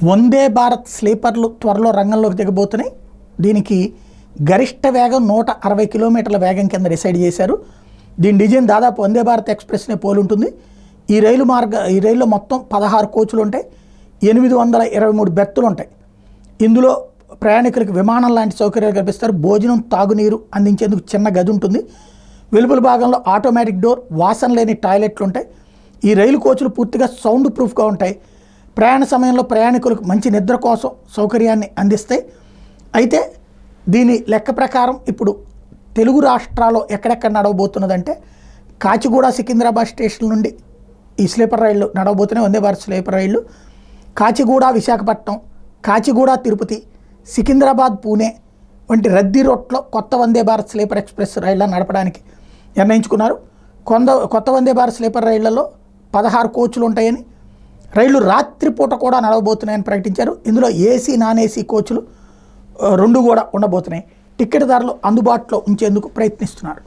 వందే భారత్ స్లీపర్లు త్వరలో రంగంలోకి దిగబోతున్నాయి. దీనికి గరిష్ట వేగం 160 కిలోమీటర్ల వేగం కింద డిసైడ్ చేశారు. దీని డిజైన్ దాదాపు వందే భారత్ ఎక్స్ప్రెస్నే పోలి ఉంటుంది. ఈ రైల్లో మొత్తం 16 కోచ్లు ఉంటాయి. 823 బెర్తులు ఉంటాయి. ఇందులో ప్రయాణికులకు విమానం లాంటి సౌకర్యాలు కల్పిస్తారు. భోజనం, తాగునీరు అందించేందుకు చిన్న గది ఉంటుంది. వెలుపల భాగంలో ఆటోమేటిక్ డోర్, వాసన లేని టాయిలెట్లు ఉంటాయి. ఈ రైలు కోచ్లు పూర్తిగా సౌండ్ ప్రూఫ్గా ఉంటాయి. ప్రయాణ సమయంలో ప్రయాణికులకు మంచి నిద్ర కోసం సౌకర్యాన్ని అందిస్తాయి. అయితే దీని లెక్క ప్రకారం ఇప్పుడు తెలుగు రాష్ట్రాల్లో ఎక్కడెక్కడ నడవబోతున్నదంటే కాచిగూడ సికింద్రాబాద్ స్టేషన్ నుండి ఈ స్లీపర్ రైళ్లు నడవబోతున్నాయి. వందే భారత్ స్లీపర్ రైళ్లు కాచిగూడ విశాఖపట్నం, కాచిగూడ తిరుపతి, సికింద్రాబాద్ పూణే వంటి రద్దీ రోడ్లో కొత్త వందే భారత్ స్లీపర్ ఎక్స్ప్రెస్ రైళ్లను నడపడానికి నిర్ణయించుకున్నారు. కొత్త వందే భారత్ స్లీపర్ రైళ్లలో 16 కోచ్లు ఉంటాయని, రైళ్లు రాత్రిపూట కూడా నడవబోతున్నాయని ప్రకటించారు. ఇందులో ఏసీ, నాన్ ఏసీ కోచ్లు 2 కూడా ఉండబోతున్నాయి. టికెట్ ధరలు అందుబాటులో ఉంచేందుకు ప్రయత్నిస్తున్నారు.